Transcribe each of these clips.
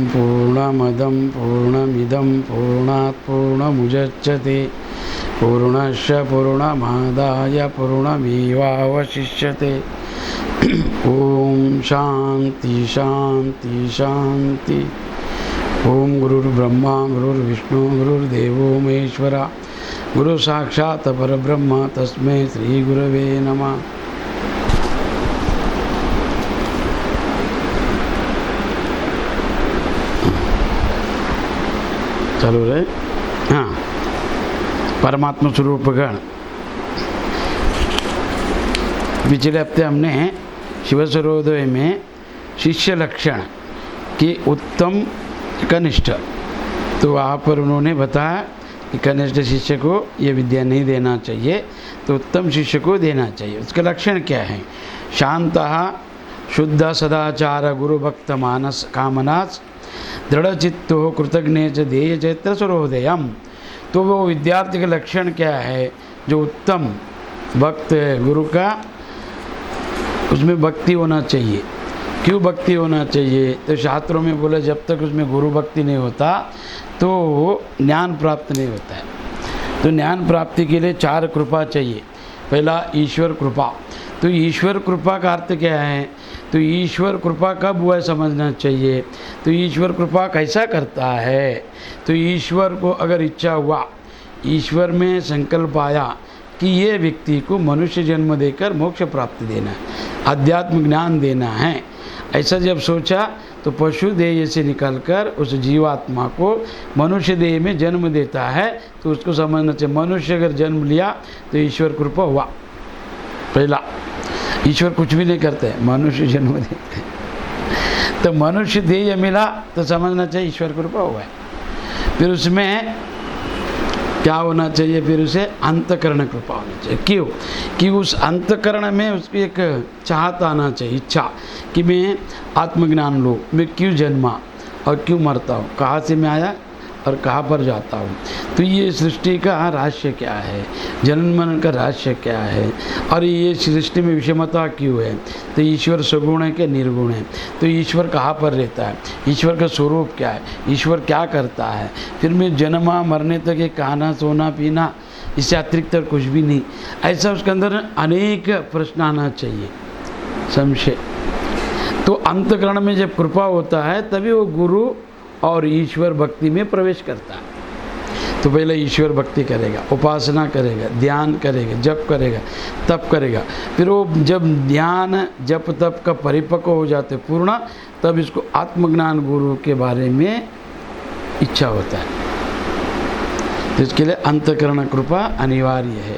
पूर्णमदं पूर्णमिदं पूर्णात् पूर्णमुदच्यते पूर्णस्य पूर्णमादाय पूर्णमेवावशिष्यते। ओम शांति शांति शांति। ओम गुरुर्ब्रह्मा गुरुर्विष्णु गुरुर्देवो महेश्वरा गुरु साक्षात् परब्रह्म तस्मै श्री गुरवे नमः। चलो रे। हाँ, परमात्मा स्वरूप गण। पिछले हफ्ते हमने शिव सर्वोदय में शिष्य लक्षण की उत्तम कनिष्ठ, तो वहाँ पर उन्होंने बताया कि कनिष्ठ शिष्य को ये विद्या नहीं देना चाहिए, तो उत्तम शिष्य को देना चाहिए। उसके लक्षण क्या हैं? शांतः शुद्ध सदाचार गुरु भक्त मानस कामनास दृढ़चित्तो कृतज्ञ च देय चैत्र सर्वोदयम। तो वो विद्यार्थी का लक्षण क्या है? जो उत्तम भक्त है गुरु का, उसमें भक्ति होना चाहिए। क्यों भक्ति होना चाहिए? तो शास्त्रों में बोले जब तक उसमें गुरु भक्ति नहीं होता तो ज्ञान प्राप्त नहीं होता है। तो ज्ञान प्राप्ति के लिए 4 कृपा चाहिए। पहला ईश्वर कृपा। तो ईश्वर कृपा का अर्थ क्या है? तो ईश्वर कृपा कब हुआ समझना चाहिए। तो ईश्वर कृपा कैसा करता है? तो ईश्वर को अगर इच्छा हुआ, ईश्वर में संकल्प आया कि ये व्यक्ति को मनुष्य जन्म देकर मोक्ष प्राप्ति देना है, आध्यात्मिक ज्ञान देना है, ऐसा जब सोचा तो पशु देह से निकलकर उस जीवात्मा को मनुष्य देह में जन्म देता है। तो उसको समझना चाहिए मनुष्य अगर जन्म लिया तो ईश्वर कृपा हुआ। पहला, ईश्वर कुछ भी नहीं करते, मनुष्य जन्म देते। तो मनुष्य देह मिला तो समझना चाहिए ईश्वर कृपा हुआ है। फिर उसमें क्या होना चाहिए? फिर उसे अंतकरण कृपा होनी चाहिए। क्यों? कि उस अंतकरण में उसकी एक चाहत आना चाहिए, इच्छा कि मैं आत्मज्ञान लूँ, मैं क्यों जन्मा और क्यों मरता हूँ, कहाँ से मैं आया और कहाँ पर जाता हूँ। तो ये सृष्टि का रहस्य क्या है, जन्म मरण का रहस्य क्या है, और ये सृष्टि में विषमता क्यों है। तो ईश्वर सगुण है कि निर्गुण है। तो ईश्वर कहाँ पर रहता है, ईश्वर का स्वरूप क्या है, ईश्वर क्या करता है। फिर मैं जन्मा मरने तक ये खाना सोना पीना, इससे अतिरिक्त कुछ भी नहीं। ऐसा उसके अंदर अनेक प्रश्न आना चाहिए, संशय। तो अंतकरण में जब कृपा होता है तभी वो गुरु और ईश्वर भक्ति में प्रवेश करता है। तो पहले ईश्वर भक्ति करेगा, उपासना करेगा, ध्यान करेगा, जप करेगा, तप करेगा। फिर वो जब ध्यान जप तप का परिपक्व हो जाते पूर्ण, तब इसको आत्मज्ञान गुरु के बारे में इच्छा होता है। तो इसके लिए अंतकरण कृपा अनिवार्य है।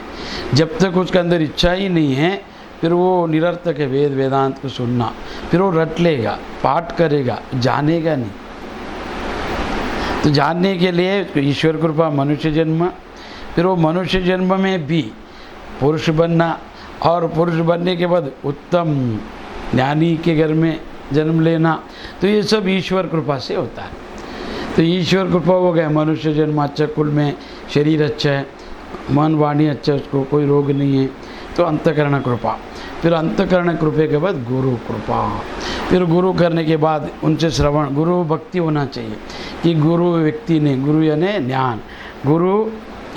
जब तक उसके अंदर इच्छा ही नहीं है फिर वो निरर्थक है वेद वेदांत को सुनना। फिर वो रट लेगा, पाठ करेगा, जानेगा नहीं। तो जानने के लिए ईश्वर कृपा, मनुष्य जन्म, फिर वो मनुष्य जन्म में भी पुरुष बनना, और पुरुष बनने के बाद उत्तम ज्ञानी के घर में जन्म लेना। तो ये सब ईश्वर कृपा से होता है। तो ईश्वर कृपा हो गया, मनुष्य जन्म अच्छा, कुल में शरीर अच्छा है, मन वाणी अच्छा, उसको कोई रोग नहीं है। तो अंतकरण कृपा। फिर अंतकरण कृपा के बाद गुरु कृपा। फिर गुरु करने के बाद उनसे श्रवण, गुरु भक्ति होना चाहिए कि गुरु व्यक्ति ने, गुरु यानी ज्ञान, गुरु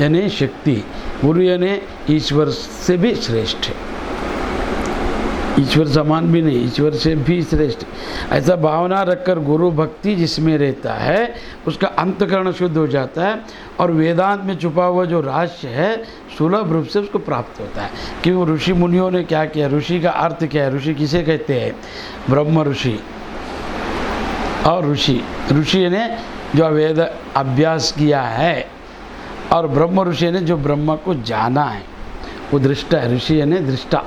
यानी शक्ति, गुरु यानी ईश्वर से भी श्रेष्ठ है, ईश्वर समान भी नहीं, ईश्वर से भी श्रेष्ठ। ऐसा भावना रखकर गुरु भक्ति जिसमें रहता है उसका अंतकरण शुद्ध हो जाता है, और वेदांत में छुपा हुआ जो रहस्य है सुलभ रूप से उसको प्राप्त होता है। क्योंकि ऋषि मुनियों ने क्या किया, ऋषि का अर्थ क्या है, ऋषि किसे कहते हैं? ब्रह्म ऋषि और ऋषि ने जो वेद अभ्यास किया है, और ब्रह्म ऋषि ने जो ब्रह्म को जाना है, वो दृष्टा है। ऋषि ने दृष्टा,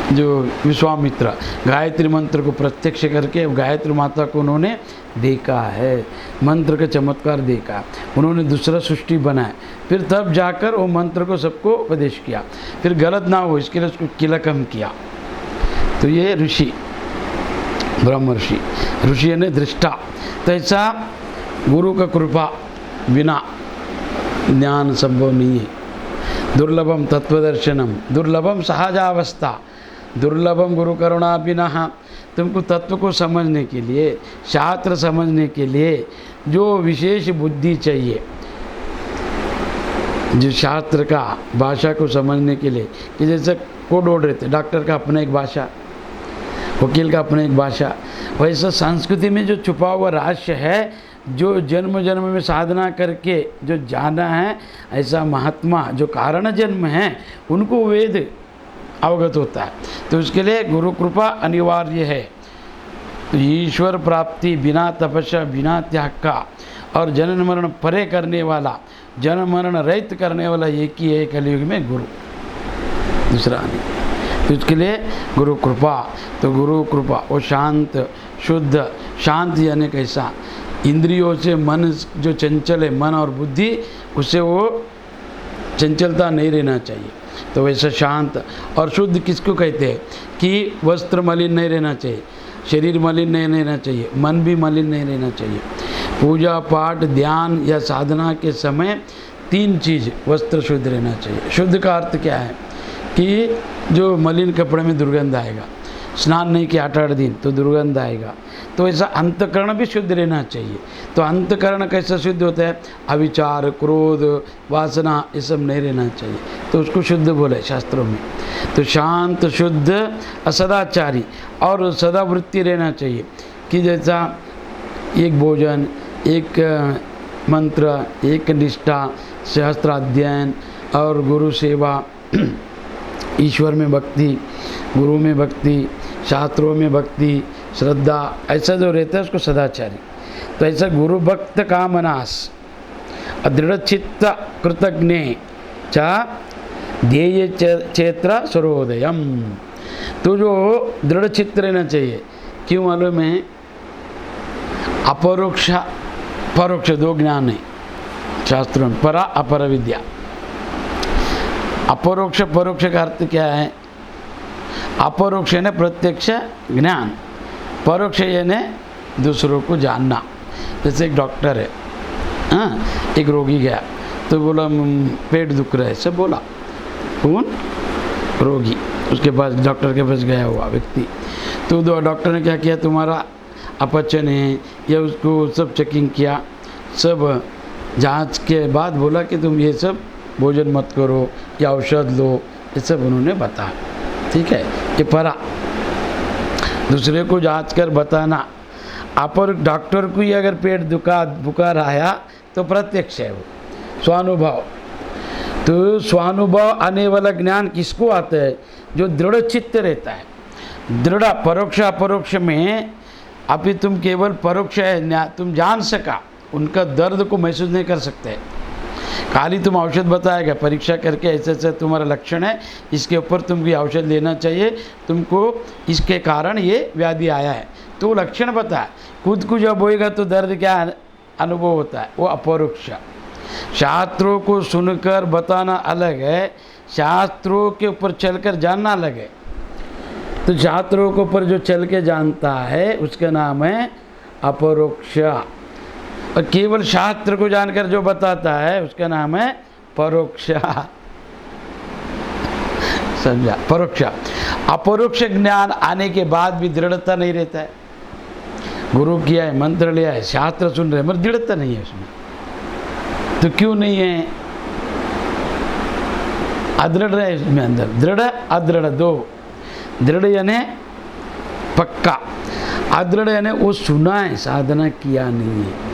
जो विश्वामित्र गायत्री मंत्र को प्रत्यक्ष करके गायत्री माता को उन्होंने देखा है, मंत्र का चमत्कार देखा, उन्होंने दूसरा सृष्टि बनाया, फिर तब जाकर वो मंत्र को सबको उपदेश किया। फिर गलत ना हो इसके लिए उसको किलकम किया, तो ये ऋषि, ब्रह्म ऋषि, ऋषि ने दृष्टा। तो ऐसा गुरु का कृपा बिना ज्ञान संभव नहीं है। दुर्लभम तत्वदर्शनम, दुर्लभम सहजावस्था, दुर्लभम गुरु करुणा बिना। तुमको तत्व को समझने के लिए, शास्त्र समझने के लिए जो विशेष बुद्धि चाहिए, जो शास्त्र का भाषा को समझने के लिए, कि जैसे कोड ओड रहते, डॉक्टर का अपना एक भाषा, वकील का अपना एक भाषा, वैसा संस्कृति में जो छुपा हुआ रहस्य है, जो जन्म जन्म में साधना करके जो जाना है, ऐसा महात्मा जो कारण जन्म है उनको वेद अवगत होता है। तो उसके लिए गुरु कृपा अनिवार्य है। तो ईश्वर प्राप्ति बिना तपस्या, बिना त्याग का, और जन्म मरण परे करने वाला, जन्म मरण रहित करने वाला एक ही है कलयुग में गुरु, दूसरा नहीं। तो उसके लिए गुरु कृपा। तो गुरु कृपा वो शांत शुद्ध, शांत यानी कैसा, इंद्रियों से मन जो चंचल है, मन और बुद्धि, उससे वो चंचलता नहीं रहना चाहिए। तो वैसा शांत और शुद्ध किसको कहते हैं कि वस्त्र मलिन नहीं रहना चाहिए, शरीर मलिन नहीं रहना चाहिए, मन भी मलिन नहीं रहना चाहिए। पूजा पाठ ध्यान या साधना के समय 3 चीज़, वस्त्र शुद्ध रहना चाहिए। शुद्ध का अर्थ क्या है कि जो मलिन कपड़े में दुर्गंध आएगा, स्नान नहीं किया 8-8 दिन तो दुर्गंध आएगा। तो ऐसा अंतकरण भी शुद्ध रहना चाहिए। तो अंतकरण कैसा शुद्ध होता है, अविचार, क्रोध, वासना, ये सब नहीं रहना चाहिए, तो उसको शुद्ध बोले शास्त्रों में। तो शांत शुद्ध सदाचारी और सदावृत्ति रहना चाहिए, कि जैसा एक भोजन, एक मंत्र, एक निष्ठा, शास्त्र अध्ययन और गुरु सेवा, ईश्वर में भक्ति, गुरु में भक्ति, शास्त्रों में भक्ति, श्रद्धा, ऐसा जो रहता है उसको सदाचारी। तो ऐसा गुरु भक्त कामनास दृढ़ चित्त कृतज्ञ च ध्येय क्षेत्र सर्वोदयम। तो जो दृढ़ चित्त रहना चाहिए, क्यों मालूम है, अपरोक्ष परोक्ष 2 ज्ञान है शास्त्रों में, परा अपर विद्या। अपरोक्ष परोक्ष का अर्थ क्या है, अपरोक्ष यानी प्रत्यक्ष ज्ञान, परोक्ष यानी दूसरों को जानना। जैसे एक डॉक्टर है, हाँ, एक रोगी गया तो बोला पेट दुख रहा है, सब बोला, कौन, रोगी, उसके पास डॉक्टर के पास गया हुआ व्यक्ति। तो डॉक्टर ने क्या किया, तुम्हारा अपचन है या उसको सब चेकिंग किया, सब जांच के बाद बोला कि तुम ये सब भोजन मत करो या औषध लो, ये सब उन्होंने बताया। ठीक है, ये परा, दूसरे को जांच कर बताना। अपर डॉक्टर को ही अगर पेट बुखार आया तो प्रत्यक्ष है वो, स्वानुभव। तो स्वानुभव आने वाला ज्ञान किसको आता है, जो दृढ़ चित्त रहता है। दृढ़ परोक्ष अपरोक्ष में अभी तुम केवल परोक्ष है, तुम जान सका, उनका दर्द को महसूस नहीं कर सकते। खाली तुम औषध बताएगा, परीक्षा करके ऐसे ऐसे तुम्हारा लक्षण है, इसके ऊपर तुम भी औषध लेना चाहिए, तुमको इसके कारण ये व्याधि आया है, तो लक्षण बता। खुद को जब होएगा तो दर्द क्या अनुभव होता है, वो अपरोक्ष। शास्त्रों को सुनकर बताना अलग है, शास्त्रों के ऊपर चलकर जानना अलग है। तो शास्त्रों के ऊपर जो चल के जानता है उसका नाम है अपरोक्ष, और केवल शास्त्र को जानकर जो बताता है उसका नाम है परोक्ष। समझा, परोक्ष। अपरोक्ष ज्ञान आने के बाद भी दृढ़ता नहीं रहता है। गुरु किया है, मंत्र लिया है, शास्त्र सुन रहे हैं, मगर दृढ़ता नहीं है उसमें। तो क्यों नहीं है, अदृढ़ है इसमें अंदर, दृढ़ अदृढ़ 2। दृढ़ यानी पक्का, अदृढ़ यानी वो सुना है, साधना किया नहीं है।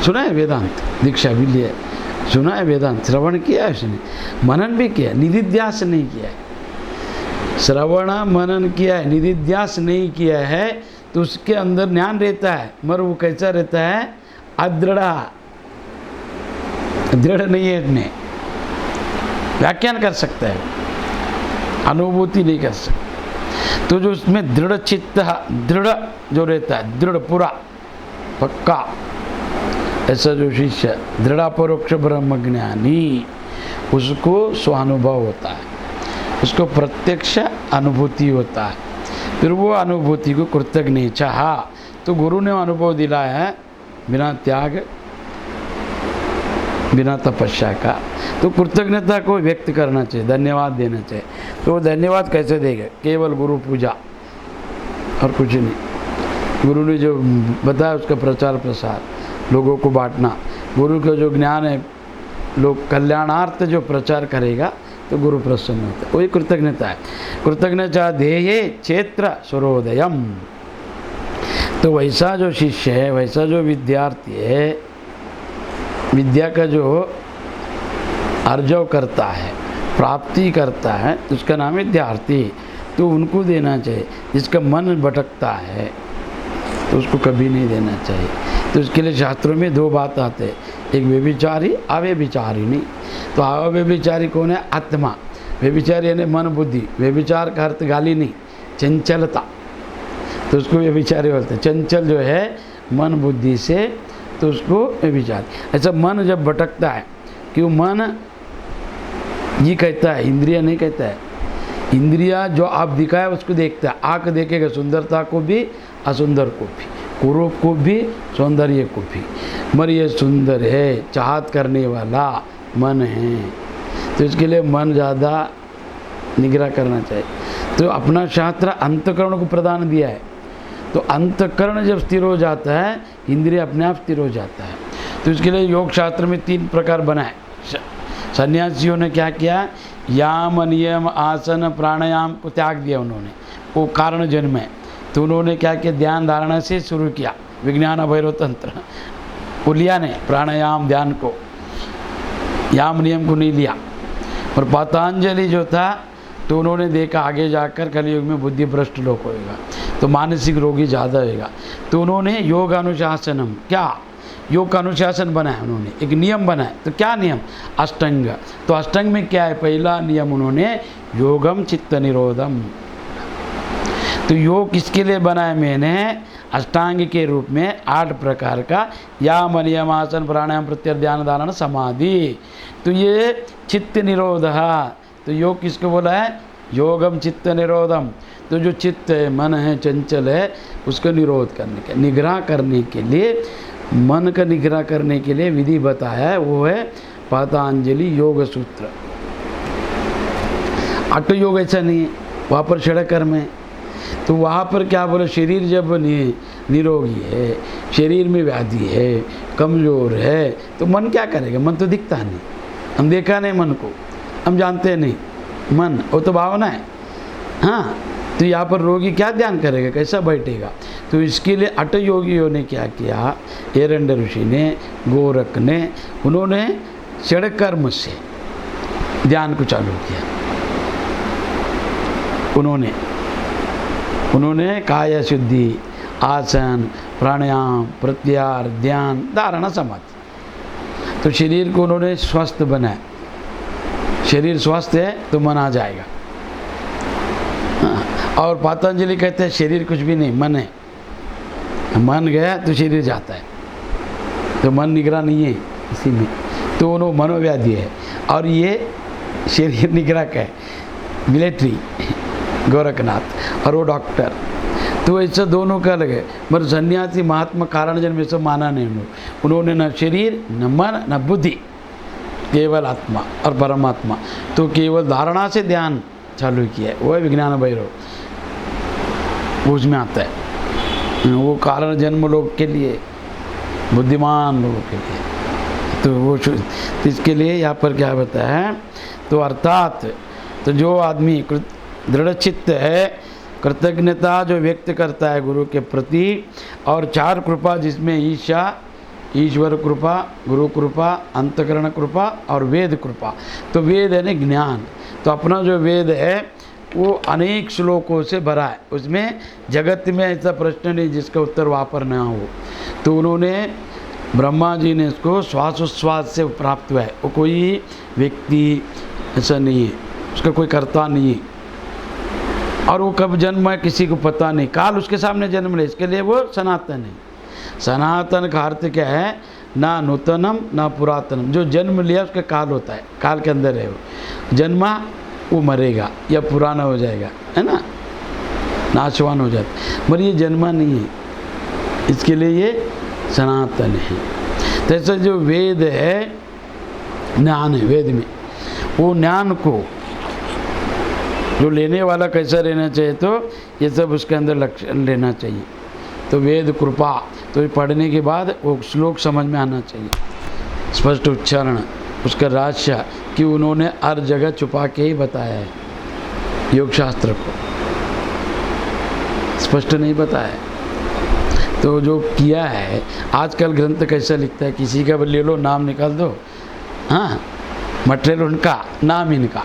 सुना है वेदांत, दीक्षा भी लिया, सुना है वेदांत, श्रवण किया है उसने, मनन भी किया, निधिध्यास नहीं किया है। श्रवण मनन किया है, निधिध्यास नहीं किया है, तो उसके अंदर ज्ञान रहता है, मगर वो कैसा रहता है, अदृढ़, दृढ़ नहीं है। इसमें व्याख्यान कर सकता है, अनुभूति नहीं कर सकता। तो जो उसमें दृढ़ चित्त, दृढ़ जो रहता है, दृढ़ पूरा पक्का, ऐसा जो शिष्य दृढ़ परोक्ष ब्रह्म ज्ञानी, उसको स्वानुभव होता है। उसको प्रत्यक्ष अनुभूति होता है। फिर वो अनुभूति को कृतज्ञ चाहा, तो गुरु ने अनुभव दिलाया है बिना त्याग बिना तपस्या का, तो कृतज्ञता को व्यक्त करना चाहिए, धन्यवाद देना चाहिए। तो वो धन्यवाद कैसे देगा? केवल गुरु पूजा और कुछ नहीं। गुरु ने जो बताया उसका प्रचार प्रसार, लोगों को बांटना, गुरु का जो ज्ञान है लोग कल्याणार्थ जो प्रचार करेगा तो गुरु प्रसन्न होता है, वही कृतज्ञता है। कृतज्ञता ध्येये क्षेत्र सूर्योदयम। तो वैसा जो शिष्य है, वैसा जो विद्यार्थी है, विद्या का जो अर्जव करता है, प्राप्ति करता है, तो उसका नाम है विद्यार्थी। तो उनको देना चाहिए। जिसका मन भटकता है तो उसको कभी नहीं देना चाहिए। तो उसके लिए शास्त्रों में दो बात आते हैं, एक व्यभिचारी, अव्यभिचारिणी। तो अव्यभिचारी कौन है? आत्मा। व्यभिचारी यानी मन बुद्धि। व्यभिचार का अर्थ गाली नहीं, चंचलता, तो उसको व्यभिचारी बोलते हैं। चंचल जो है मन बुद्धि से, तो उसको व्यभिचार। ऐसा मन जब भटकता है, क्यों? मन ये कहता है, इंद्रिया नहीं कहता है। इंद्रिया जो आप दिखाए उसको देखता है। आँख देखेगा सुंदरता को भी, असुंदर को भी, कुरूप को भी, सौंदर्य को भी। मगर ये सुंदर है, चाहत करने वाला मन है, तो इसके लिए मन ज़्यादा निग्रह करना चाहिए। तो अपना शास्त्र अंतकरण को प्रदान दिया है। तो अंतकरण जब स्थिर हो जाता है, इंद्रिय अपने आप स्थिर हो जाता है। तो इसके लिए योग शास्त्र में 3 प्रकार बनाए। सन्यासियों ने क्या किया? याम, नियम, आसन, प्राणायाम को त्याग दिया उन्होंने, वो कारण जन्म है। तो उन्होंने क्या किया? ध्यान धारणा से शुरू किया, विज्ञान भैरव तंत्र को लिया नहीं, प्राणायाम ध्यान को, याम नियम को नहीं लिया। और पतंजलि जो था, तो उन्होंने देखा आगे जाकर कलयुग में बुद्धि भ्रष्ट लोग होएगा, तो मानसिक रोगी ज़्यादा होएगा। तो उन्होंने योग अनुशासनम, क्या योग का अनुशासन बनाया उन्होंने, एक नियम बनाया। तो क्या नियम? अष्टांग। तो अष्टांग में क्या है? पहला नियम उन्होंने योगम चित्त निरोधम। तो योग किसके लिए बनाया? मैंने अष्टांग के रूप में 8 प्रकार का, याम, नियम, आसन, प्राणायाम, प्रत्याहार, ध्यान, धारणा, समाधि। तो ये चित्त निरोध। तो योग किसको बोला है? योगम चित्त निरोधम। तो जो चित्त है, मन है, चंचल है, उसको निरोध करने के, निग्रह करने के लिए, मन का निग्रह करने के लिए विधि बताया है, वो है पतंजलि योग सूत्र। अट योग ऐसा नहीं है, वहाँ पर षडकर्म है। तो वहाँ पर क्या बोले? शरीर जब निरोगी है, शरीर में व्याधि है, कमज़ोर है, तो मन क्या करेगा? मन तो दिखता नहीं, हम देखा नहीं मन को, हम जानते नहीं मन, वो तो भावना है। हाँ, तो यहाँ पर रोगी क्या ध्यान करेगा? कैसा बैठेगा? तो इसके लिए अट योगियों ने क्या किया? एरंड ऋषि ने, गोरख ने, उन्होंने षडकर्म से ध्यान को चालू किया। उन्होंने काया शुद्धि, आसन, प्राणायाम, प्रत्याहार, ध्यान, धारणा, समाधि। तो शरीर को उन्होंने स्वस्थ बनाया। शरीर स्वस्थ है तो मन आ जाएगा। और पतंजलि कहते हैं शरीर कुछ भी नहीं, मन है। मन गया तो शरीर जाता है, तो मन निग्रह नहीं है इसी में, तो उन्होंने मनोव्याधि है। और ये शरीर निग्रह का है, मिलिट्री गोरखनाथ, और वो डॉक्टर। तो ऐसा दोनों का अलग है। मगर सन्यासी महात्मा कारण जन्म सब माना नहीं उन्होंने न शरीर, न मन, न बुद्धि, केवल आत्मा और परमात्मा। तो केवल धारणा से ध्यान चालू किया है, वो है विज्ञान भैरव, उसमें आता है। वो कारण जन्म लोग के लिए, बुद्धिमान लोगों के लिए, तो वो इसके लिए यहाँ पर क्या बताया है? तो अर्थात तो जो आदमी दृढ़ चित्त है, कृतज्ञता जो व्यक्त करता है गुरु के प्रति, और 4 कृपा जिसमें ईशा, ईश्वर कृपा, गुरु कृपा, अंतकरण कृपा और वेद कृपा। तो वेद है ना ज्ञान, तो अपना जो वेद है वो अनेक श्लोकों से भरा है, उसमें जगत में ऐसा प्रश्न नहीं जिसका उत्तर वहाँ पर ना हो। तो उन्होंने, ब्रह्मा जी ने इसको श्वासोच्छ्वास से प्राप्त हुआ है, वो कोई व्यक्ति ऐसा नहीं है, उसका कोई कर्ता नहीं है, और वो कब जन्म है किसी को पता नहीं, काल उसके सामने जन्म ले, इसके लिए वो सनातन है। सनातन का अर्थ क्या है? ना नूतनम ना पुरातनम। जो जन्म लिया उसका काल होता है, काल के अंदर है वो। जन्मा वो मरेगा या पुराना हो जाएगा, है ना, नाशवान हो जाता, मगर ये जन्मा नहीं है, इसके लिए ये सनातन है। तो ऐसा जो वेद है, ज्ञान है वेद में, वो ज्ञान को जो लेने वाला कैसा रहना चाहिए, तो ये सब उसके अंदर लक्षण लेना चाहिए। तो वेद कृपा, तो ये पढ़ने के बाद वो श्लोक समझ में आना चाहिए, स्पष्ट उच्चारण, उसका रहस्य कि उन्होंने हर जगह छुपा के ही बताया है, योग शास्त्र को स्पष्ट नहीं बताया है। तो जो किया है, आजकल ग्रंथ कैसा लिखता है, किसी का ले लो नाम निकाल दो, हाँ, मटेरियल उनका, नाम इनका,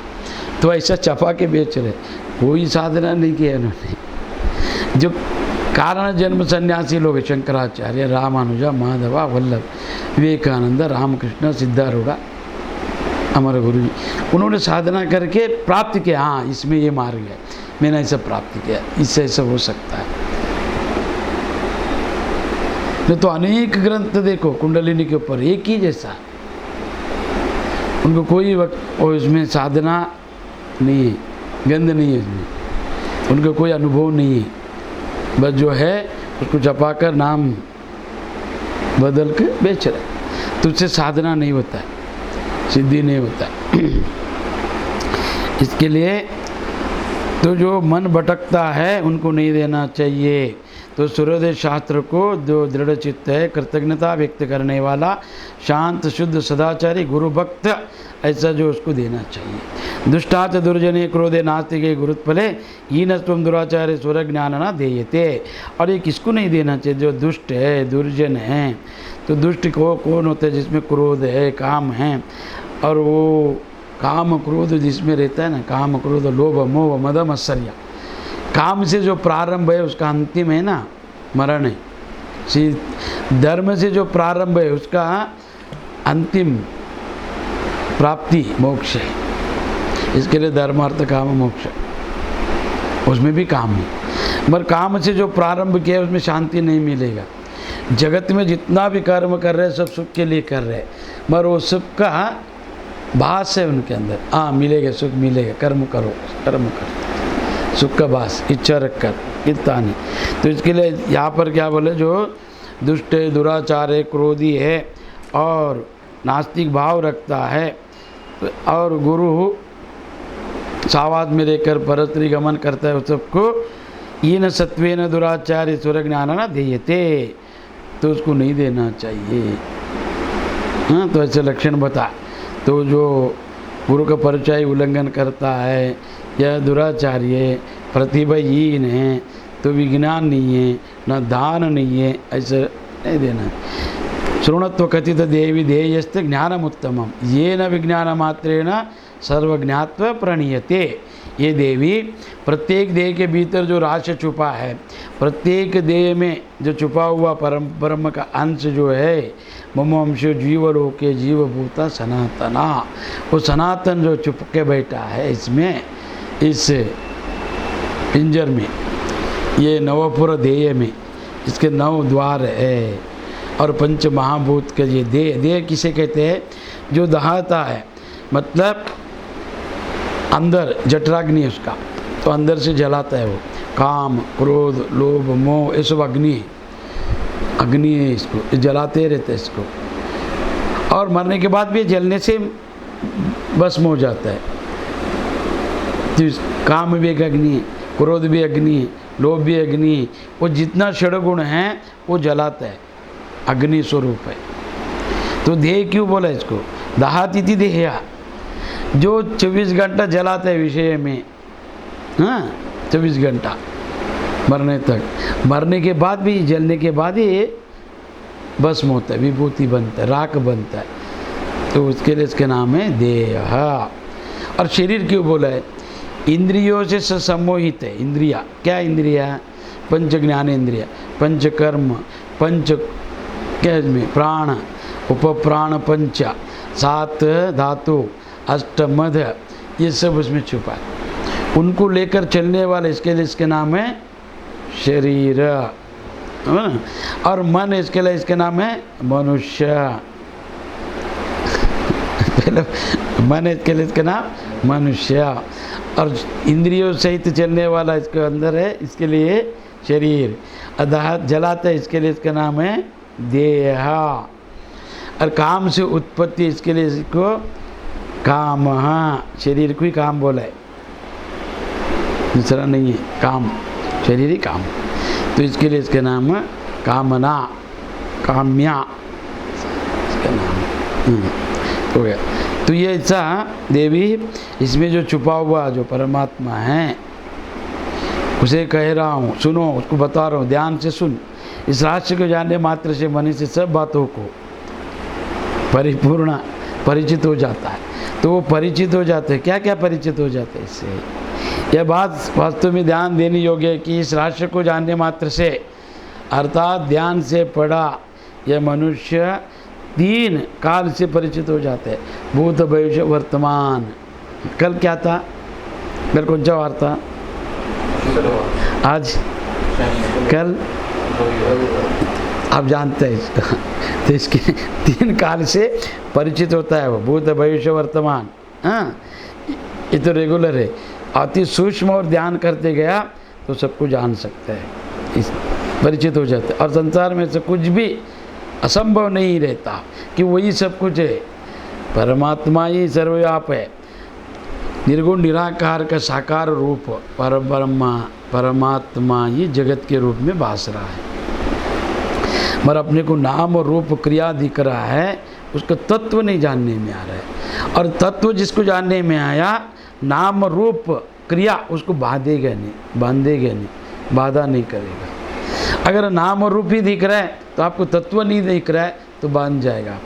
तो ऐसा छपा के बेच रहे, कोई साधना नहीं किया उन्होंने। जो कारण जन्म सन्यासी लोग, शंकराचार्य, रामानुजा, माधवा, वल्लभ, विवेकानंद, रामकृष्ण, सिद्धारूढ़ा, हमारे गुरु जी, उन्होंने साधना करके प्राप्त किया, हाँ इसमें ये मार्ग है, मैंने ऐसा प्राप्त किया, इससे ऐसा हो सकता है। नहीं तो अनेक ग्रंथ देखो कुंडलिनी के ऊपर एक ही जैसा, उनको कोई वक्त और इसमें साधना नहीं है, गंध नहीं है इसमें, उनका कोई अनुभव नहीं है, बस जो है उसको छपाकर नाम बदल के बेच रहे, तो उससे साधना नहीं होता है, सिद्धि नहीं होता है। इसके लिए तो जो मन भटकता है उनको नहीं देना चाहिए। तो सूर्योदय शास्त्र को जो दृढ़ चित्त है, कृतज्ञता व्यक्त करने वाला, शांत शुद्ध सदाचारी गुरु भक्त, ऐसा जो उसको देना चाहिए। दुष्टाच दुर्जने क्रोधे नास्तिके गुरुत्फले हीनस्त्वं दुराचार्य स्वर ज्ञान न देयते। और ये किसको नहीं देना चाहिए, जो दुष्ट है, दुर्जन है। तो दुष्ट को कौन होता है, जिसमें क्रोध है, काम है, और वो काम क्रोध जिसमें रहता है ना, काम क्रोध लोभ मोह मद मत्सर्य, काम से जो प्रारंभ है उसका अंतिम है ना मरण है। धर्म से जो प्रारंभ है उसका अंतिम प्राप्ति मोक्ष है। इसके लिए धर्म अर्थ काम मोक्ष, उसमें भी काम है, मगर काम से जो प्रारंभ किया उसमें शांति नहीं मिलेगा। जगत में जितना भी कर्म कर रहे हैं सब सुख के लिए कर रहे हैं, मगर वो सुख का भास है उनके अंदर, हाँ मिलेगा सुख मिलेगा, कर्म करो, कर्म करो, सुख का भास, इच्छा रखकर, इतना नहीं। तो इसके लिए यहाँ पर क्या बोले, जो दुष्ट है, दुराचार है, क्रोधी है और नास्तिक भाव रखता है, और गुरु सावाद में रहकर परस्त्री गमन करता है, उस सबको हीन सत्वेन दुराचार्य स्वर ज्ञान न देयते, तो उसको नहीं देना चाहिए। हाँ, तो ऐसे लक्षण बता। तो जो गुरु का परिचय उल्लंघन करता है या दुराचार्य, प्रतिभाहीन है, तो विज्ञान नहीं है, न दान नहीं है, ऐसे नहीं देना। श्रृणत्व कथित देवी ध्येयस्ते ज्ञानमुत्तमम ये न विज्ञान मात्रेण सर्वज्ञात्व प्रणीयते। ये देवी प्रत्येक देह के भीतर जो रहस्य छुपा है, प्रत्येक देह में जो छुपा हुआ परम ब्रह्म का अंश जो है, मम अंशो जीवलोके जीवभूता सनातना, वो सनातन जो छुप के बैठा है इसमें, इस पिंजर में, ये नवपुर देह में, इसके 9 द्वार है, और पंच महाभूत के ये देह, देह किसे कहते हैं, जो दहाता है, मतलब अंदर जठराग्नि है उसका, तो अंदर से जलाता है वो, काम क्रोध लोभ मोह ये सब अग्नि है, अग्नि है, इसको जलाते रहते हैं इसको, और मरने के बाद भी जलने से भस्म हो जाता है। तो काम भी एक अग्नि है, क्रोध भी अग्नि है, लोभ भी अग्नि है, वो जितना षडगुण है वो जलाता है, अग्नि स्वरूप है। तो देह क्यों बोला इसको, दहातिथि देहया, जो 24 घंटा जलाता है विषय में, हाँ 24 घंटा मरने तक, मरने के बाद भी, जलने के बाद ही भस्म होता है, विभूति बनता है, राख बनता है, तो उसके लिए इसके नाम है देह। और शरीर क्यों बोला है, इंद्रियों से सम्मोहित है। इंद्रिया क्या, इंद्रिया पंच ज्ञान इंद्रिया, पंच कर्म, पंच क्या में प्राण, उपप्राण पंच, 7 धातु, 8 मध, ये सब उसमें छुपा है। उनको लेकर चलने वाले, इसके लिए इसके नाम है शरीर, और मन इसके लिए इसके नाम है मनुष्य। पहले मन इसके लिए इसका नाम मनुष्य, और इंद्रियों सहित चलने वाला इसके अंदर है, इसके लिए शरीर। अदाह जलाता है, इसके लिए इसका नाम है देहा। और काम से उत्पत्ति, इसके लिए इसको काम, शरीर को ही काम बोला है, दूसरा नहीं है। काम शरीर ही काम, तो इसके लिए इसका नाम है कामना, काम्या इसका नाम हो गया। तो ये ऐसा देवी, इसमें जो छुपा हुआ जो परमात्मा है उसे कह रहा हूँ, सुनो, उसको बता रहा हूँ, ध्यान से सुन। इस रहस्य को जानने मात्र से मन से सब बातों को परिपूर्ण परिचित हो जाता है। तो वो परिचित हो जाते हैं, क्या क्या परिचित हो जाते हैं इससे। यह बात वास्तव में ध्यान देने योग्य है कि इस रहस्य को जानने मात्र से, अर्थात ध्यान से पढ़ा, यह मनुष्य 3 काल से परिचित हो जाते हैं, भूत भविष्य वर्तमान। कल क्या था? कल कौन सा वार था? आज कल आप जानते हैं इसका। तो इसके 3 काल से परिचित होता है वो, भूत भविष्य वर्तमान। हाँ, ये तो रेगुलर है। अति सूक्ष्म और ध्यान करते गया तो सबको जान सकता है, इस परिचित हो जाता है। और संसार में से कुछ भी असंभव नहीं रहता कि वही सब कुछ है। परमात्मा ही सर्वव्याप है, निर्गुण निराकार का साकार रूप परमात्मा ही जगत के रूप में भास रहा है। मगर अपने को नाम और रूप क्रिया दिख रहा है, उसका तत्व नहीं जानने में आ रहा है। और तत्व जिसको जानने में आया, नाम रूप क्रिया उसको बांधेगा नहीं, बाधा नहीं करेगा। अगर नाम और रूप ही दिख रहा है तो आपको तत्व नहीं दिख रहा है तो बांध जाएगा आप।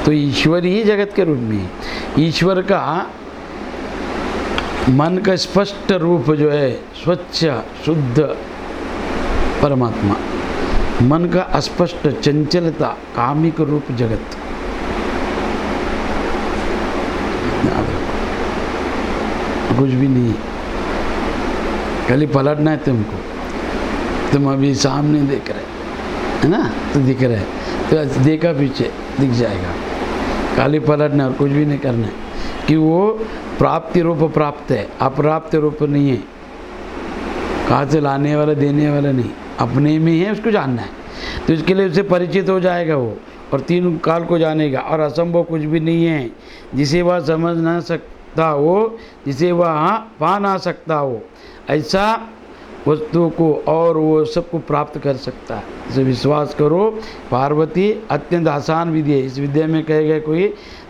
तो ईश्वर ही जगत के रूप में है। ईश्वर का मन का स्पष्ट रूप जो है स्वच्छ शुद्ध परमात्मा, मन का अस्पष्ट चंचलता कामिक रूप जगत। कुछ भी नहीं, खाली पलटना है तुमको। तुम अभी सामने देख रहे है ना, तो दिख रहा है, तो देखा पीछे दिख जाएगा। खाली पलटना और कुछ भी नहीं करना है कि वो प्राप्ति रूप प्राप्त है, अप्राप्त रूप नहीं है। कहाँ से लाने वाला देने वाला नहीं, अपने में है, उसको जानना है। तो इसके लिए उससे परिचित हो जाएगा वो, और 3 काल को जानेगा। और असंभव कुछ भी नहीं है जिसे वह समझ ना सकता हो, जिसे वह पा ना सकता हो, ऐसा वस्तु को और वो सबको प्राप्त कर सकता है। इसे विश्वास करो। पार्वती अत्यंत आसान विधि है। इस विद्या में कहे गए कोई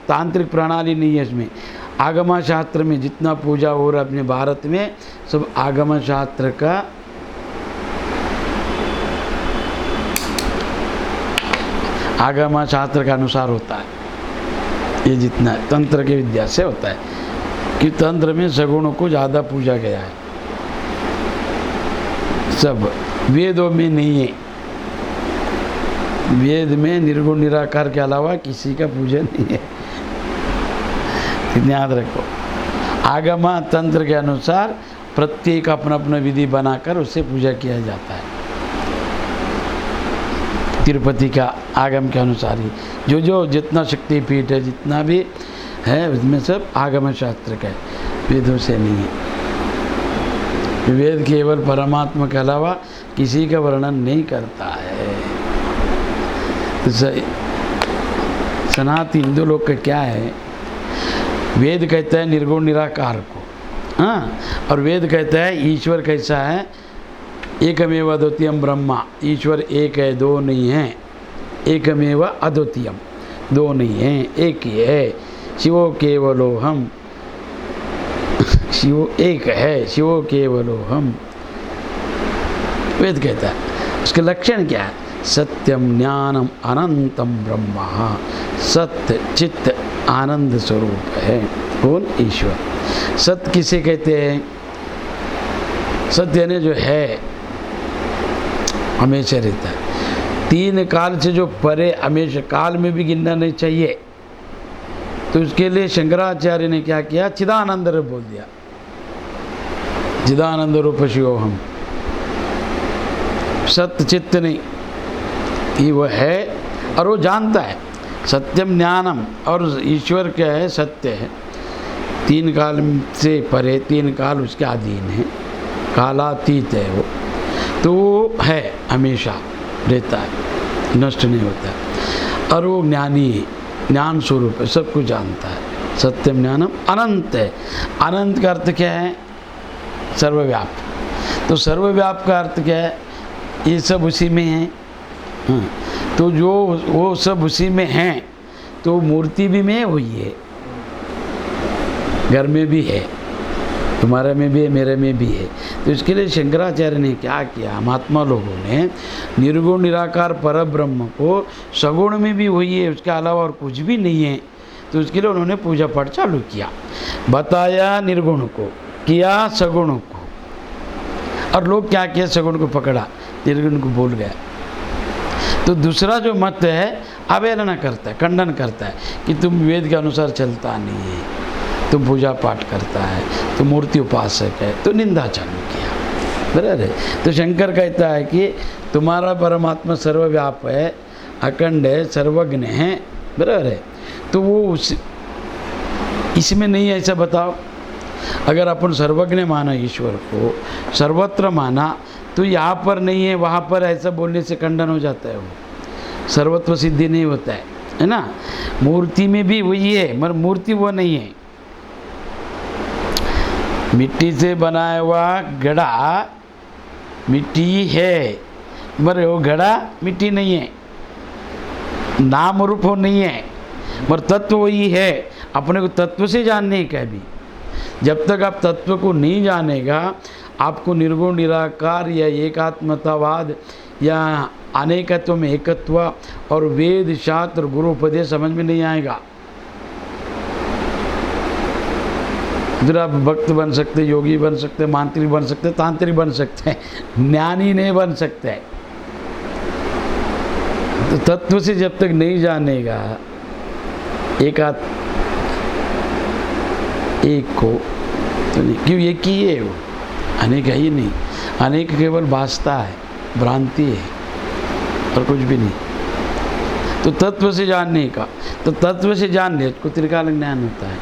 तांत्रिक प्रणाली नहीं है। इसमें आगम शास्त्र में जितना पूजा हो रहा है अपने भारत में, सब आगम शास्त्र का आगम शास्त्र के अनुसार होता है। ये जितना तंत्र की विद्या से होता है कि तंत्र में सगुणों को ज़्यादा पूजा गया है, सब वेदों में नहीं है। वेद में निर्गुण निराकार के अलावा किसी का पूजन नहीं है, याद रखो। आगम तंत्र के अनुसार प्रत्येक अपना अपना विधि बनाकर उससे पूजा किया जाता है। तिरुपति का आगम के अनुसार ही जो जितना शक्तिपीठ है, जितना भी है, उसमें सब आगम शास्त्र का है, वेदों से नहीं है। वेद केवल परमात्मा के अलावा किसी का वर्णन नहीं करता है। तो सनातन हिंदू लोग का क्या है, वेद कहता है निर्गुण निराकार को, हाँ, और वेद कहता है ईश्वर कैसा है, एकमेव अद्वितीयम ब्रह्मा, ईश्वर एक है, 2 नहीं है। एकमेव अद्वितीयम, 2 नहीं है, एक ही है। शिवो केवलोहम, शिव एक है, शिवो केवलोहम, वेद कहता है। उसके लक्षण क्या है? सत्यम ज्ञानम अनंतम ब्रह्मा, सत्य चित्त आनंद स्वरूप है। कौन? ईश्वर। सत्य किसे कहते हैं? सत्य ने जो है हमेशा रहता है, 3 काल से जो परे, हमेशा काल में भी गिनना नहीं चाहिए। तो उसके लिए शंकराचार्य ने क्या किया? चिदानंद बोल दिया, चिदानंद रूप शिवोहम। सत्य चित्त नहीं, ये वह है और वो जानता है। सत्यम ज्ञानम, और ईश्वर क्या है? सत्य है। तीन काल से परे, तीन काल उसके अधीन है, कालातीत है वो, तो वो है, हमेशा रहता है, नष्ट नहीं होता है। और वो ज्ञानी है, ज्ञान स्वरूप है, सब कुछ जानता है, सत्यम ज्ञानम अनंत है। अनंत का अर्थ क्या है? सर्वव्याप। तो सर्वव्याप का अर्थ क्या है? ये सब उसी में है। तो जो वो सब उसी में हैं, तो मूर्ति भी में हुई है, घर में भी है, तुम्हारे में भी है, मेरे में भी है। तो इसके लिए शंकराचार्य ने क्या किया, महात्मा लोगों ने निर्गुण निराकार पर ब्रह्म को सगुण में भी हुई है, उसके अलावा और कुछ भी नहीं है, तो उसके लिए उन्होंने पूजा पाठ चालू किया, बताया निर्गुण को, किया सगुण को। और लोग क्या किया, सगुण को पकड़ा, निर्गुण को भूल गया। तो दूसरा जो मत है अवहेलना करता है, खंडन करता है कि तुम वेद के अनुसार चलता नहीं है, तुम पूजा पाठ करता है, तुम मूर्ति उपासक है, तो निंदा चालू किया। बराबर है। तो शंकर कहता है कि तुम्हारा परमात्मा सर्वव्याप है, अखंड है, सर्वज्ञ है, बराबर है। तो वो इसमें नहीं है, ऐसा बताओ। अगर अपन सर्वज्ञ माना ईश्वर को, सर्वत्र माना, तो यहाँ पर नहीं है वहाँ पर ऐसा बोलने से खंडन हो जाता है, वो सर्वत्व सिद्धि नहीं होता है ना। मूर्ति में भी वही है, मगर मूर्ति वो नहीं है। मिट्टी से बनाया हुआ घड़ा मिट्टी है, मगर वो घड़ा मिट्टी नहीं है, नाम रूप वो नहीं है, मगर तत्व वही है। अपने को तत्व से जानने का भी, जब तक आप तत्व को नहीं जानेगा, आपको निर्गुण निराकार या एकात्मतावाद या अनेकत्व में एकत्व और वेद शास्त्र गुरु उपदेश समझ में नहीं आएगा। फिर आप भक्त बन सकते, योगी बन सकते, मांत्रिक बन सकते, तांत्रिक बन सकते हैं, ज्ञानी नहीं बन सकते। तो तत्व से जब तक नहीं जानेगा एक को, तो नहीं, क्यों एक ही है, वो अनेक है ही नहीं। अनेक केवल भासता है, भ्रांति है, और कुछ भी नहीं। तो तत्व से जानने का, तो तत्व से जान ले, उसको त्रिकाल ज्ञान होता है।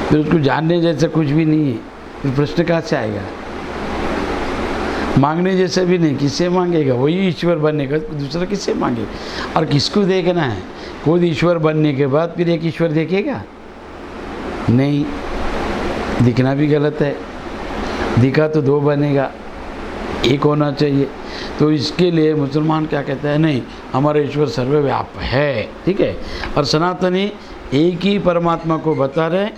फिर उसको जानने जैसा कुछ भी नहीं है, फिर प्रश्न कहाँ से आएगा? मांगने जैसा भी नहीं, किससे मांगेगा? वही ईश्वर बनने का, दूसरा किससे मांगे? और किसको देखना है? खुद ईश्वर बनने के बाद फिर एक ईश्वर देखेगा? नहीं, दिखना भी गलत है, दिखा तो दो बनेगा, एक होना चाहिए। तो इसके लिए मुसलमान क्या कहते हैं, नहीं, हमारा ईश्वर सर्वव्याप है, ठीक है। और सनातनी एक ही परमात्मा को बता रहे,